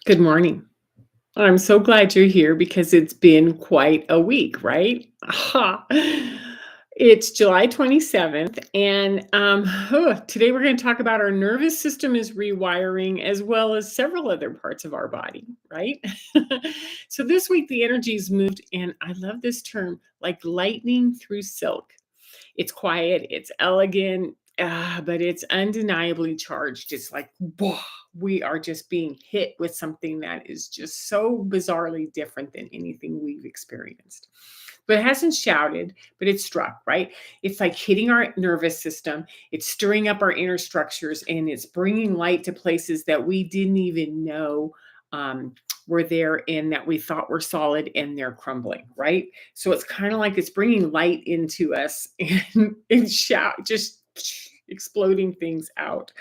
Good morning. I'm so glad you're here because it's been quite a week, right? Aha. It's July 27th, and today we're going to talk about our nervous system is rewiring as well as several other parts of our body, right? So this week the energy's moved, and I love this term, like lightning through silk. It's quiet, it's elegant, but it's undeniably charged. It's like, whoa, we are just being hit with something that is just so bizarrely different than anything we've experienced. But it hasn't shouted, but it's struck, right? It's like hitting our nervous system. It's stirring up our inner structures, and it's bringing light to places that we didn't even know were there and that we thought were solid, and they're crumbling, right? So it's kind of like it's bringing light into us and shout, just exploding things out.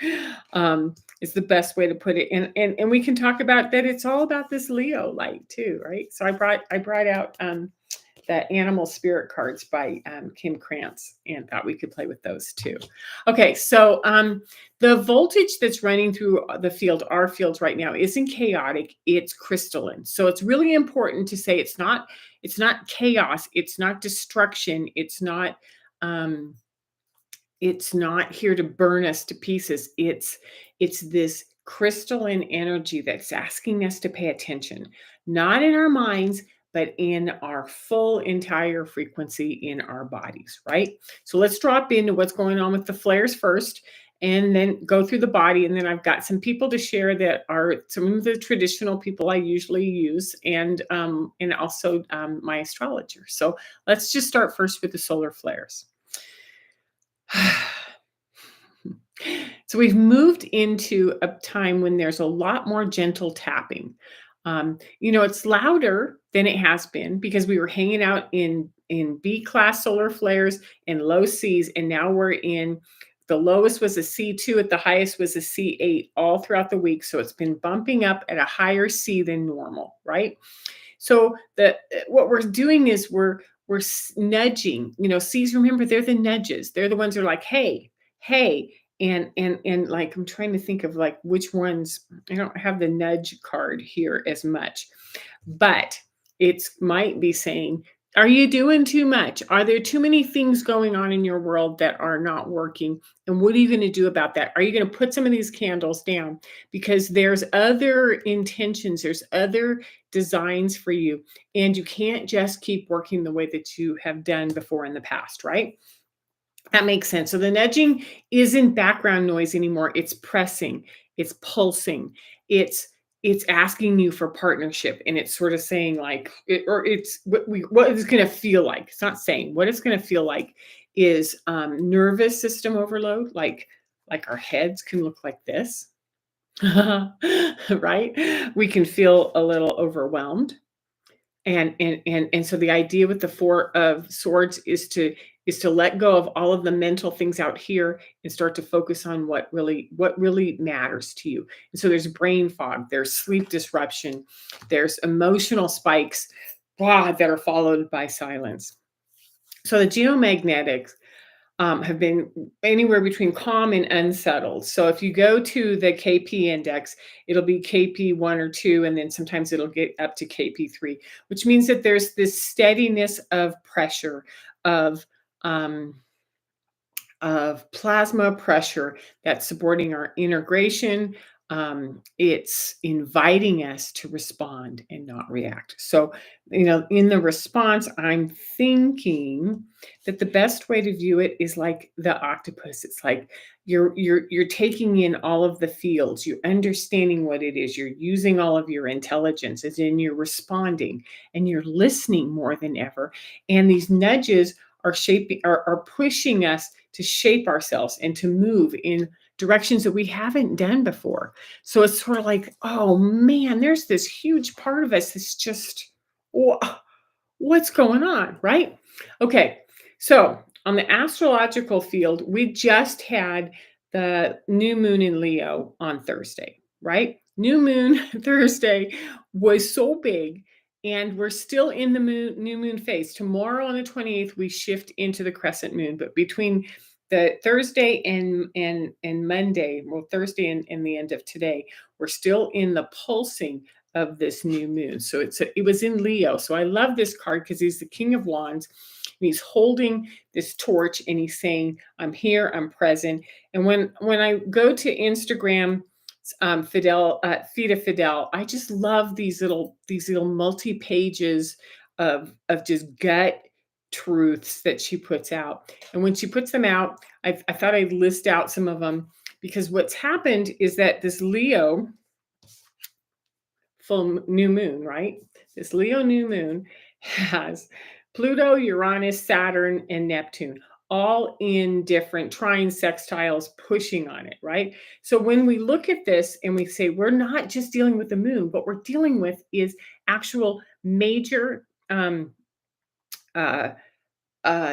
Is the best way to put it. And we can talk about that. It's all about this Leo light too, right? So I brought out the animal spirit cards by Kim Krantz, and thought we could play with those too. Okay, so the voltage that's running through the field, our fields right now, isn't chaotic, it's crystalline. So it's really important to say it's not chaos, it's not destruction, um, it's not here to burn us to pieces. It's this crystalline energy that's asking us to pay attention, not in our minds, but in our full entire frequency in our bodies, right? So let's drop into what's going on with the flares first, and then go through the body. And then I've got some people to share that are some of the traditional people I usually use, and also my astrologer. So let's just start first with the solar flares. So we've moved into a time when there's a lot more gentle tapping. It's louder than it has been because we were hanging out in B class solar flares and low Cs, and now we're in the lowest was a C2, at the highest was a C8 all throughout the week. So it's been bumping up at a higher C than normal, right? So the what we're doing is we're nudging. C's, remember, they're the nudges. They're the ones that are like, hey, hey. And like, I'm trying to think of like which ones. I don't have the nudge card here as much, but it's might be saying, are you doing too much? Are there too many things going on in your world that are not working? And what are you going to do about that? Are you going to put some of these candles down? Because there's other intentions, there's other designs for you, and you can't just keep working the way that you have done before in the past, right? That makes sense. So the nudging isn't background noise anymore. It's pressing, it's pulsing, it's asking you for partnership, and it's sort of saying like, it's what it's going to feel like. It's not saying what it's going to feel like is nervous system overload. Like our heads can look like this, right? We can feel a little overwhelmed, and so the idea with the four of swords is to let go of all of the mental things out here and start to focus on what really matters to you. And so there's brain fog, there's sleep disruption, there's emotional spikes, that are followed by silence. So the geomagnetics have been anywhere between calm and unsettled. So if you go to the KP index, it'll be KP1 or 2, and then sometimes it'll get up to KP3, which means that there's this steadiness of pressure, of um, of plasma pressure that's supporting our integration. It's inviting us to respond and not react. So, in the response, I'm thinking that the best way to view it is like the octopus. It's like you're taking in all of the fields, you're understanding what it is, you're using all of your intelligence, as in you're responding and you're listening more than ever. And these nudges are pushing us to shape ourselves and to move in directions that we haven't done before. So it's sort of like, oh man, there's this huge part of us that's just, what's going on, right? Okay, so on the astrological field, we just had the new moon in Leo on Thursday, right? New moon Thursday was so big, and we're still in the new moon phase. Tomorrow on the 28th, we shift into the crescent moon, but between the Thursday and Monday, well, Thursday and the end of today, we're still in the pulsing of this new moon. So it was in Leo. So I love this card because he's the King of Wands. And he's holding this torch and he's saying, I'm here, I'm present. And when I go to Instagram, Fida Fidel, I just love these little multi pages of just gut truths that she puts out. And when she puts them out, I thought I'd list out some of them, because what's happened is that this Leo new moon, right? This Leo new moon has Pluto, Uranus, Saturn, and Neptune, all in different trine sextiles pushing on it, right? So when we look at this and we say we're not just dealing with the moon, but we're dealing with is actual major uh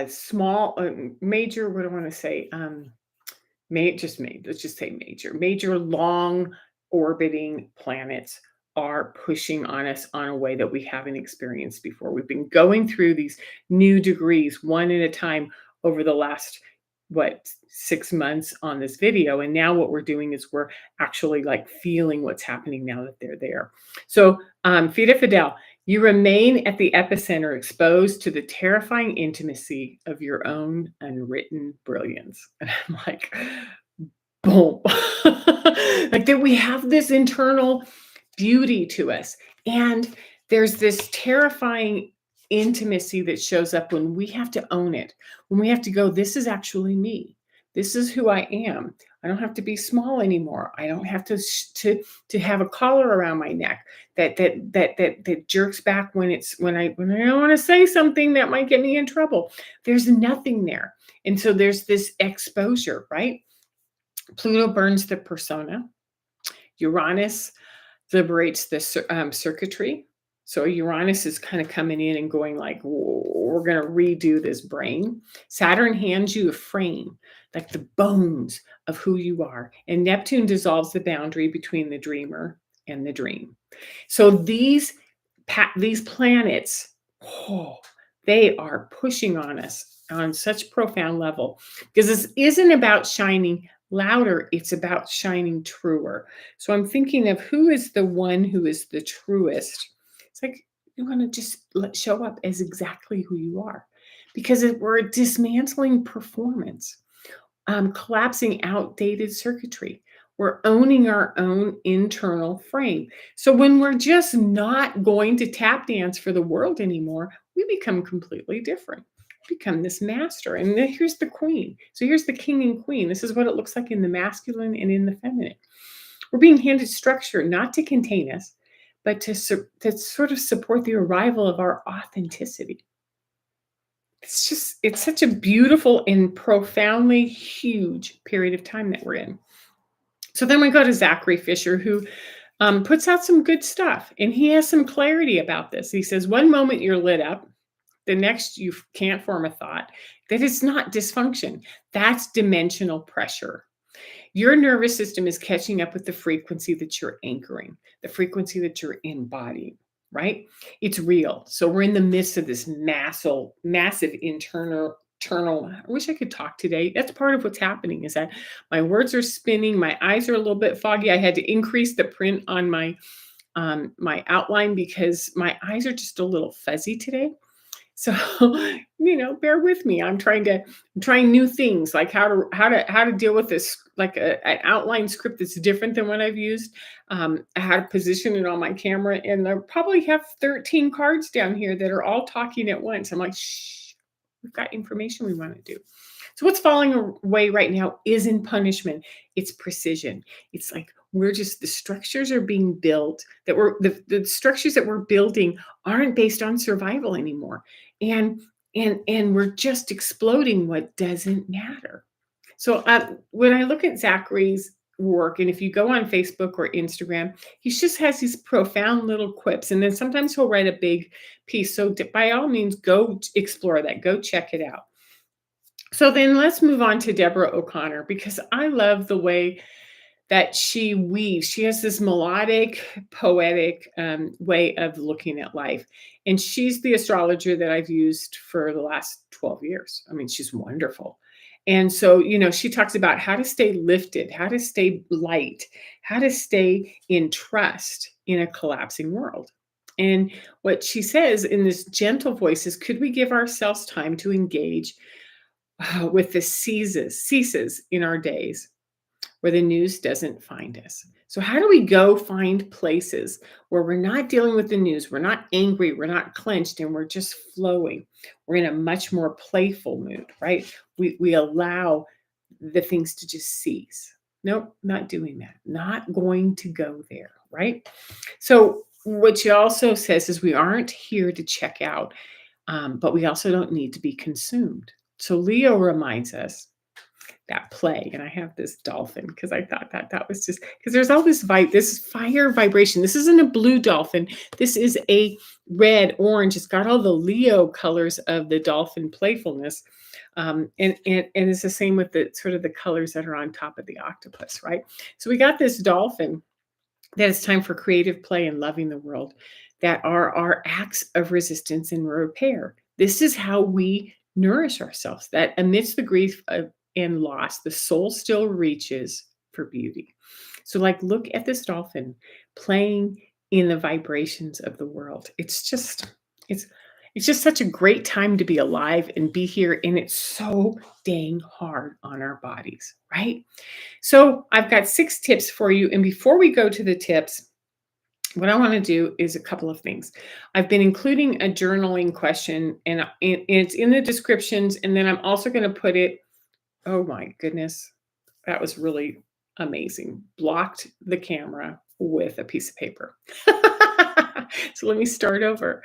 small major, what do I want to say, let's just say major long orbiting planets are pushing on us on a way that we haven't experienced before. We've been going through these new degrees one at a time over the last, what, 6 months on this video. And now what we're doing is we're actually like feeling what's happening now that they're there. So Fida Fidel, you remain at the epicenter, exposed to the terrifying intimacy of your own unwritten brilliance. And I'm like, boom. Like that we have this internal beauty to us. And there's this terrifying intimacy that shows up when we have to own it, when we have to go, this is actually me. This is who I am. I don't have to be small anymore. I don't have to have a collar around my neck that jerks back when I don't want to say something that might get me in trouble. There's nothing there. And so there's this exposure, right? Pluto burns the persona. Uranus liberates the circuitry. So Uranus is kind of coming in and going like, we're going to redo this brain. Saturn hands you a frame, like the bones of who you are. And Neptune dissolves the boundary between the dreamer and the dream. So these planets, they are pushing on us on such profound level, because this isn't about shining louder, it's about shining truer. So I'm thinking of who is the one who is the truest. It's like you want to just show up as exactly who you are, because we're dismantling performance, collapsing outdated circuitry. We're owning our own internal frame. So when we're just not going to tap dance for the world anymore, we become completely different. Become this master. And then here's the queen. So here's the king and queen. This is what it looks like in the masculine and in the feminine. We're being handed structure not to contain us, but to sort of support the arrival of our authenticity. It's such a beautiful and profoundly huge period of time that we're in. So then we go to Zachary Fisher, who puts out some good stuff. And he has some clarity about this. He says, one moment you're lit up, the next you can't form a thought. That is not dysfunction. That's dimensional pressure. Your nervous system is catching up with the frequency that you're anchoring, the frequency that you're embodying, right? It's real. So we're in the midst of this massive internal, I wish I could talk today. That's part of what's happening, is that my words are spinning. My eyes are a little bit foggy. I had to increase the print on my outline because my eyes are just a little fuzzy today. So, bear with me. I'm trying new things, like how to deal with this, like an outline script that's different than what I've used. How to position it on my camera, and I probably have 13 cards down here that are all talking at once. I'm like, shh, we've got information we want to do. So what's falling away right now isn't punishment. It's precision. It's like the structures are being built that the structures that we're building aren't based on survival anymore. And we're just exploding what doesn't matter. So when I look at Zachary's work, and if you go on Facebook or Instagram, he just has these profound little quips, and then sometimes he'll write a big piece. So by all means, go explore that. Go check it out. So then let's move on to Deborah O'Connor, because I love the way that she weaves. She has this melodic, poetic way of looking at life. And she's the astrologer that I've used for the last 12 years. I mean, she's wonderful. And so, she talks about how to stay lifted, how to stay light, how to stay in trust, in a collapsing world. And what she says in this gentle voice is, could we give ourselves time to engage with the ceases in our days where the news doesn't find us? So, how do we go find places where we're not dealing with the news? We're not angry, we're not clenched, and we're just flowing. We're in a much more playful mood, right? We allow the things to just cease. Nope, not doing that. Not going to go there, right? So, what she also says is we aren't here to check out, but we also don't need to be consumed. So, Leo reminds us that play, and I have this dolphin because I thought that that was just because there's all this fire vibration. This isn't a blue dolphin. This is a red, orange. It's got all the Leo colors of the dolphin playfulness, and it's the same with the sort of the colors that are on top of the octopus, right? So we got this dolphin that it's time for creative play and loving the world that are our acts of resistance and repair. This is how we nourish ourselves, that amidst the grief and loss, the soul still reaches for beauty. So, like, look at this dolphin playing in the vibrations of the world. It's it's just such a great time to be alive and be here. And it's so dang hard on our bodies, right? So I've got 6 tips for you. And before we go to the tips, what I want to do is a couple of things. I've been including a journaling question, and it's in the descriptions. And then I'm also going to put it, oh my goodness, that was really amazing. Blocked the camera with a piece of paper. So let me start over.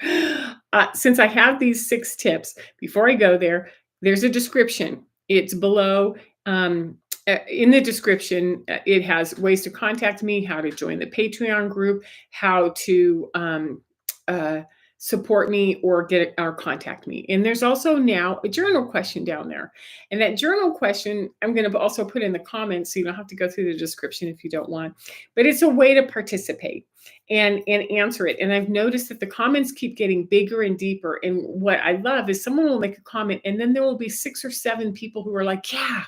Since I have these 6 tips, before I go there, there's a description. It's below. In the description, it has ways to contact me, how to join the Patreon group, how to support me or get or contact me. And there's also now a journal question down there. And that journal question, I'm going to also put in the comments, so you don't have to go through the description if you don't want. But it's a way to participate and answer it. And I've noticed that the comments keep getting bigger and deeper. And what I love is someone will make a comment, and then there will be 6 or 7 people who are like, yeah,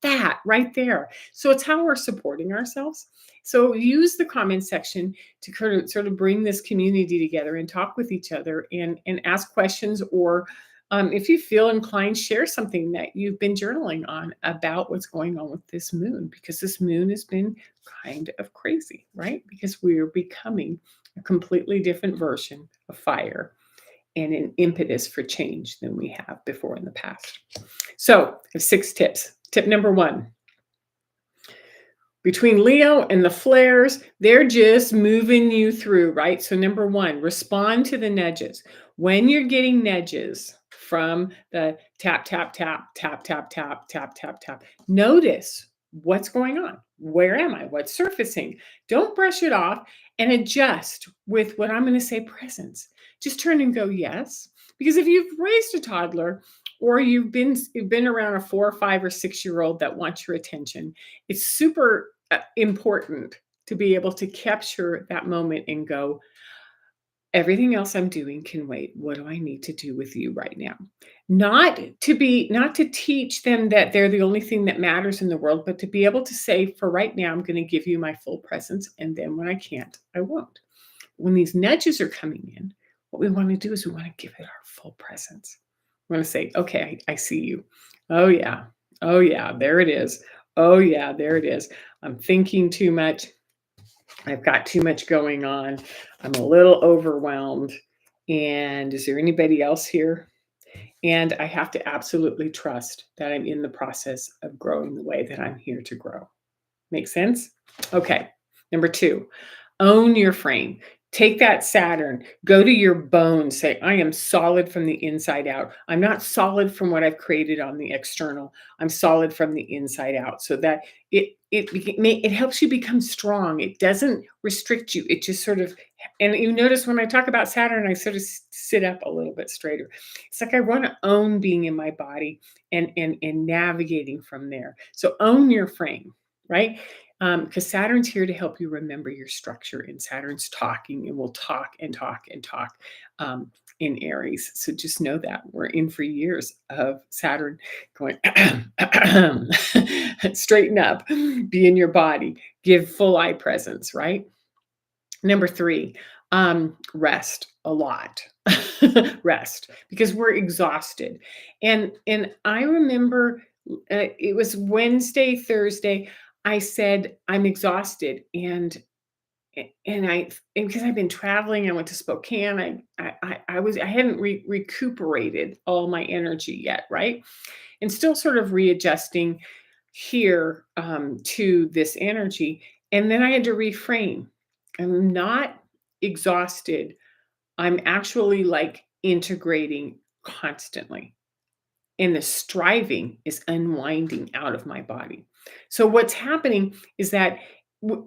that right there. So it's how we're supporting ourselves. So use the comment section to sort of bring this community together and talk with each other and ask questions, or if you feel inclined, share something that you've been journaling on about what's going on with this moon, because this moon has been kind of crazy, right? Because we're becoming a completely different version of fire and an impetus for change than we have before in the past. So I have 6 tips. Tip number 1. Between Leo and the flares, they're just moving you through, right? So number 1, respond to the nudges. When you're getting nudges from the tap, tap, tap, tap, tap, tap, tap, tap, tap, notice what's going on. Where am I? What's surfacing? Don't brush it off, and adjust with what I'm going to say presence. Just turn and go, yes. Because if you've raised a toddler, or you've been around a 4 or 5 or 6-year-old that wants your attention, it's super important to be able to capture that moment and go, everything else I'm doing can wait. What do I need to do with you right now? Not to teach them that they're the only thing that matters in the world, but to be able to say, for right now, I'm going to give you my full presence. And then when I can't, I won't. When these nudges are coming in, what we want to do is we want to give it our full presence. We want to say, okay, I see you. Oh yeah. Oh yeah, there it is. Oh yeah, there it is. I'm thinking too much. I've got too much going on. I'm a little overwhelmed. And is there anybody else here? And I have to absolutely trust that I'm in the process of growing the way that I'm here to grow. Make sense? Okay. Number 2, own your frame. Take that Saturn, go to your bones, say, I am solid from the inside out. I'm not solid from what I've created on the external. I'm solid from the inside out, so that it helps you become strong. It doesn't restrict you. It just sort of, and you notice when I talk about Saturn, I sort of sit up a little bit straighter. It's like I want to own being in my body and navigating from there. So own your frame, right? Because Saturn's here to help you remember your structure, and Saturn's talking and will talk and talk and talk in Aries. So just know that we're in for years of Saturn going, straighten up, be in your body, give full eye presence, right? Number 3, rest a lot. Rest, because we're exhausted. And I remember, it was Wednesday, Thursday, I said, "I'm exhausted," and because I've been traveling, I went to Spokane, I hadn't recuperated all my energy yet, right? And still sort of readjusting here, to this energy. And then I had to reframe. I'm not exhausted. I'm actually like integrating constantly. And the striving is unwinding out of my body. So what's happening is that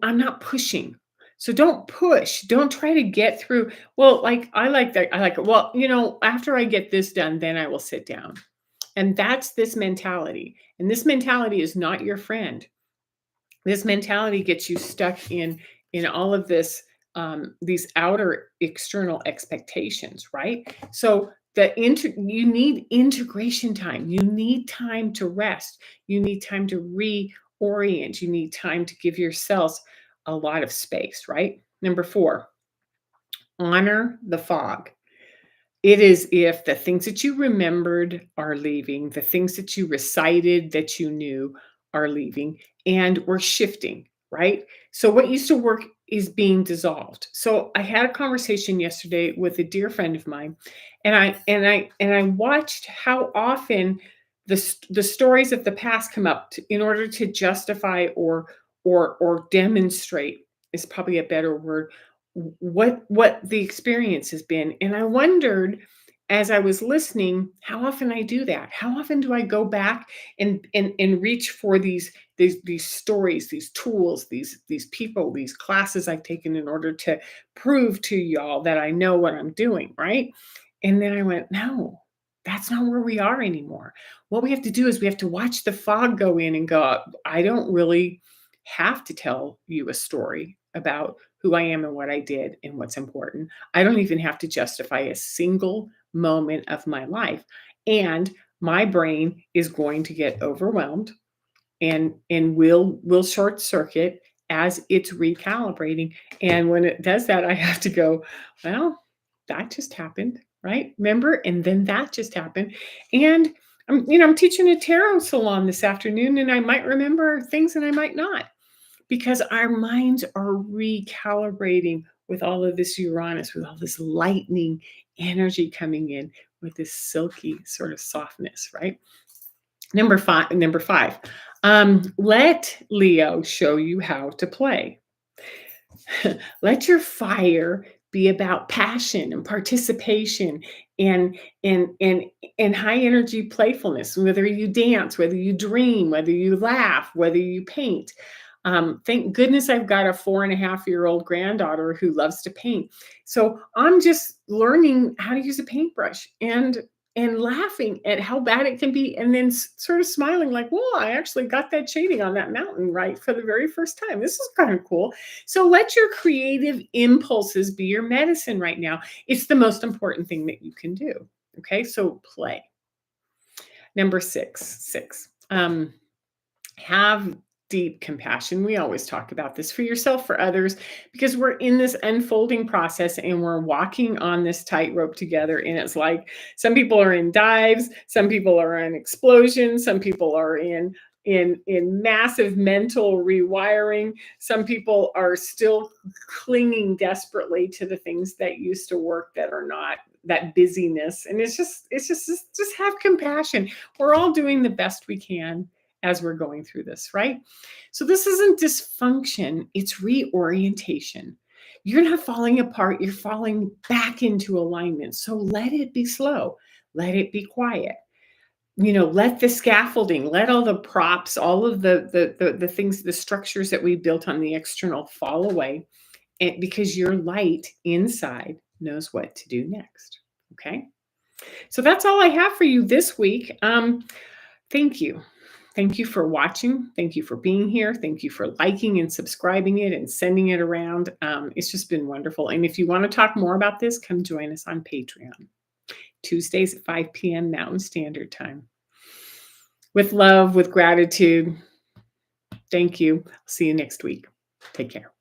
I'm not pushing. So don't push. Don't try to get through. Well, like I like that. I like it. Well, after I get this done, then I will sit down. And that's this mentality. And this mentality is not your friend. This mentality gets you stuck in all of this, these outer external expectations, right? So you need integration time. You need time to rest. You need time to reorient. You need time to give yourselves a lot of space, right? Number 4, honor the fog. It is if the things that you remembered are leaving, the things that you recited that you knew are leaving, and we're shifting, right? So what used to work is being dissolved. So I had a conversation yesterday with a dear friend of mine, and I watched how often the stories of the past come up in order to justify or demonstrate is probably a better word, what the experience has been. And I wondered, as I was listening, how often I do that. How often do I go back and reach for these stories, these tools, these people, these classes I've taken in order to prove to y'all that I know what I'm doing, right? And then I went, no, that's not where we are anymore. What we have to do is we have to watch the fog go in and go, I don't really have to tell you a story about who I am and what I did and what's important. I don't even have to justify a single moment of my life. And my brain is going to get overwhelmed and will short circuit as it's recalibrating. And when it does that, I have to go, well, that just happened, right? Remember? And then that just happened. And I'm teaching a tarot salon this afternoon, and I might remember things and I might not, because our minds are recalibrating with all of this Uranus, with all this lightning energy coming in, with this silky sort of softness, right? Number five, let Leo show you how to play. Let your fire be about passion and participation and and high energy playfulness. Whether you dance, whether you dream, whether you laugh, whether you paint. Thank goodness I've got a 4.5-year-old granddaughter who loves to paint. So I'm just learning how to use a paintbrush and laughing at how bad it can be, and then sort of smiling like, "Whoa, I actually got that shading on that mountain right for the very first time. This is kind of cool." So let your creative impulses be your medicine right now. It's the most important thing that you can do. Okay, so play. Number six, have deep compassion. We always talk about this for yourself, for others, because we're in this unfolding process and we're walking on this tightrope together. And it's like some people are in dives, some people are in explosions, some people are in massive mental rewiring. Some people are still clinging desperately to the things that used to work that are not, that busyness. And it's just have compassion. We're all doing the best we can as we're going through this, right? So this isn't dysfunction, it's reorientation. You're not falling apart, you're falling back into alignment. So let it be slow, let it be quiet. Let the scaffolding, let all the props, all of the things, the structures that we built on the external fall away, and because your light inside knows what to do next. Okay. So that's all I have for you this week. Thank you. Thank you for watching. Thank you for being here. Thank you for liking and subscribing it and sending it around. It's just been wonderful. And if you want to talk more about this, come join us on Patreon, Tuesdays at 5 p.m. Mountain Standard Time. With love, with gratitude. Thank you. See you next week. Take care.